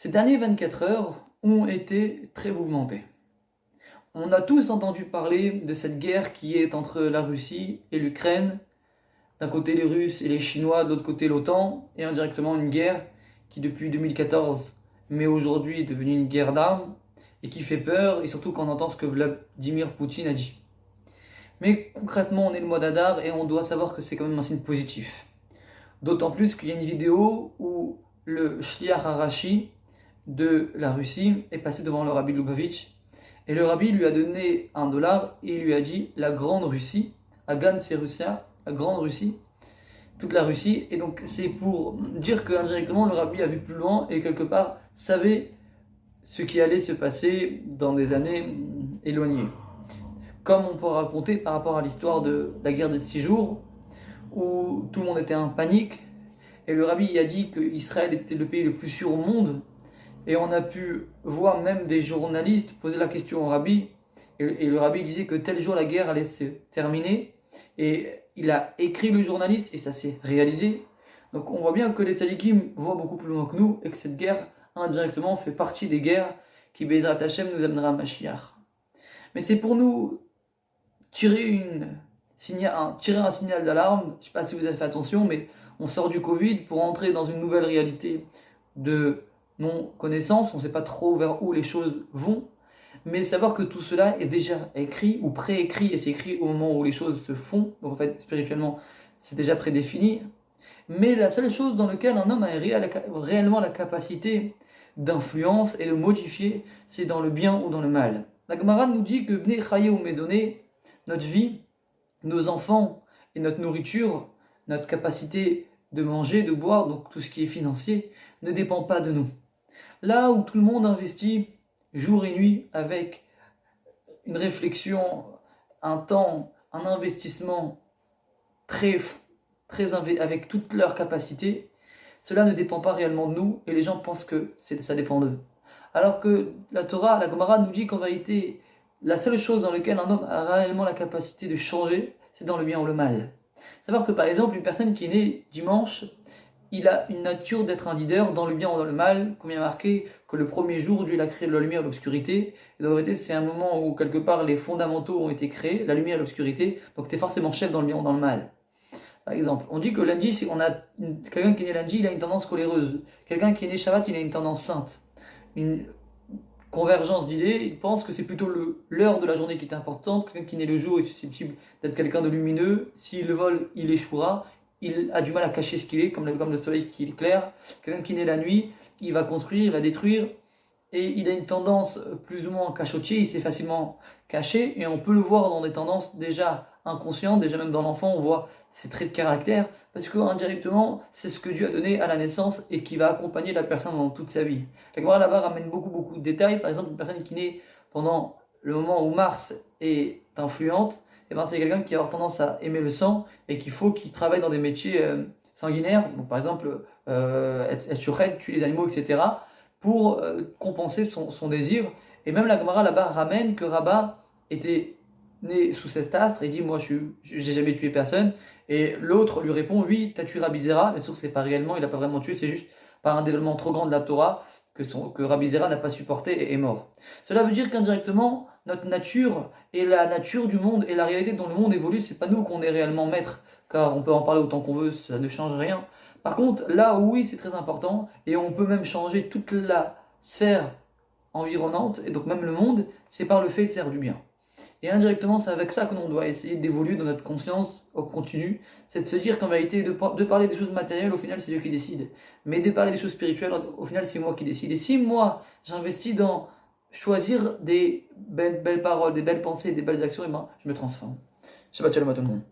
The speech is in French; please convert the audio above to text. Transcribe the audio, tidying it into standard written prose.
Ces derniers 24 heures ont été très mouvementés. On a tous entendu parler de cette guerre qui est entre la Russie et l'Ukraine. D'un côté les Russes et les Chinois, de l'autre côté l'OTAN, et indirectement une guerre qui depuis 2014, mais aujourd'hui est devenue une guerre d'armes, et qui fait peur, et surtout quand on entend ce que Vladimir Poutine a dit. Mais concrètement, on est le mois d'Adar et on doit savoir que c'est quand même un signe positif. D'autant plus qu'il y a une vidéo où le Shliach Harashi de la Russie est passé devant le rabbi Lubavitch, et le rabbi lui a donné $1 et il lui a dit la grande Russie, Agan c'est Russia, la grande Russie, toute la Russie, et donc c'est pour dire qu'indirectement le rabbi a vu plus loin et quelque part savait ce qui allait se passer dans des années éloignées. Comme on peut raconter par rapport à l'histoire de la guerre des 6 jours, où tout le monde était en panique, et le rabbi a dit qu'Israël était le pays le plus sûr au monde, et on a pu voir même des journalistes poser la question au rabbi, et le rabbi disait que tel jour la guerre allait se terminer, et il a écrit le journaliste, et ça s'est réalisé. Donc on voit bien que les tzadikim voient beaucoup plus loin que nous, et que cette guerre, indirectement, fait partie des guerres qui, Bezrat Hashem, nous amènera à Mashiach. Mais c'est pour nous tirer un signal d'alarme. Je ne sais pas si vous avez fait attention, mais on sort du Covid pour entrer dans une nouvelle réalité de non-connaissance. On ne sait pas trop vers où les choses vont. Mais savoir que tout cela est déjà écrit ou préécrit, et c'est écrit au moment où les choses se font. Donc en fait, spirituellement, c'est déjà prédéfini. Mais la seule chose dans laquelle un homme a réellement la capacité d'influence et de modifier, c'est dans le bien ou dans le mal. La Gemara nous dit que Bnei Chaye ou Maisonné, notre vie, nos enfants et notre nourriture, notre capacité de manger, de boire, donc tout ce qui est financier, ne dépend pas de nous. Là où tout le monde investit jour et nuit avec une réflexion, un temps, un investissement avec toute leur capacité, cela ne dépend pas réellement de nous et les gens pensent que ça dépend d'eux. Alors que la Torah, la Gemara nous dit qu'en vérité, la seule chose dans laquelle un homme a réellement la capacité de changer, c'est dans le bien ou le mal. Savoir que par exemple, une personne qui est née dimanche, il a une nature d'être un leader dans le bien ou dans le mal, comme il y a marqué que le premier jour, Dieu a créé la lumière et l'obscurité. Et en vérité, c'est un moment où quelque part les fondamentaux ont été créés, la lumière et l'obscurité, donc tu es forcément chef dans le bien ou dans le mal. Par exemple, on dit que lundi, si on a quelqu'un qui est né lundi, il a une tendance coléreuse. Quelqu'un qui est né Shabbat, il a une tendance sainte. Une convergence d'idées, il pense que c'est plutôt l'heure de la journée qui est importante. Quelqu'un qui est né le jour est susceptible d'être quelqu'un de lumineux. S'il le vole, il échouera. Il a du mal à cacher ce qu'il est, comme le soleil qui est clair. Quelqu'un qui est né la nuit, il va construire, il va détruire. Et il a une tendance plus ou moins cachotier, il s'est facilement caché, et on peut le voir dans des tendances déjà inconscientes, déjà même dans l'enfant, on voit ses traits de caractère, parce que indirectement, c'est ce que Dieu a donné à la naissance et qui va accompagner la personne dans toute sa vie. La Gemara là-bas ramène beaucoup de détails, par exemple une personne qui naît pendant le moment où Mars est influente, et ben c'est quelqu'un qui va avoir tendance à aimer le sang et qu'il travaille dans des métiers sanguinaires, donc par exemple être shochet, tuer les animaux, etc., pour compenser son désir. Et même la Gemara là-bas ramène que Rabat était né sous cet astre et dit moi j'ai jamais tué personne, et l'autre lui répond oui t'as tué Rabbi Zera, mais sauf que c'est pas réellement, il a pas vraiment tué, c'est juste par un développement trop grand de la Torah que Rabbi Zera n'a pas supporté et est mort. Cela veut dire qu'indirectement notre nature et la nature du monde et la réalité dont le monde évolue, c'est pas nous qu'on est réellement maître, car on peut en parler autant qu'on veut, ça ne change rien. Par contre, là où oui, c'est très important, et on peut même changer toute la sphère environnante, et donc même le monde, c'est par le fait de faire du bien. Et indirectement, c'est avec ça que l'on doit essayer d'évoluer dans notre conscience au continu, c'est de se dire qu'en vérité, de parler des choses matérielles, au final, c'est Dieu qui décide. Mais de parler des choses spirituelles, au final, c'est moi qui décide. Et si moi, j'investis dans choisir des belles paroles, des belles pensées, des belles actions, et ben, je me transforme. Shabbat shalom à tout le monde.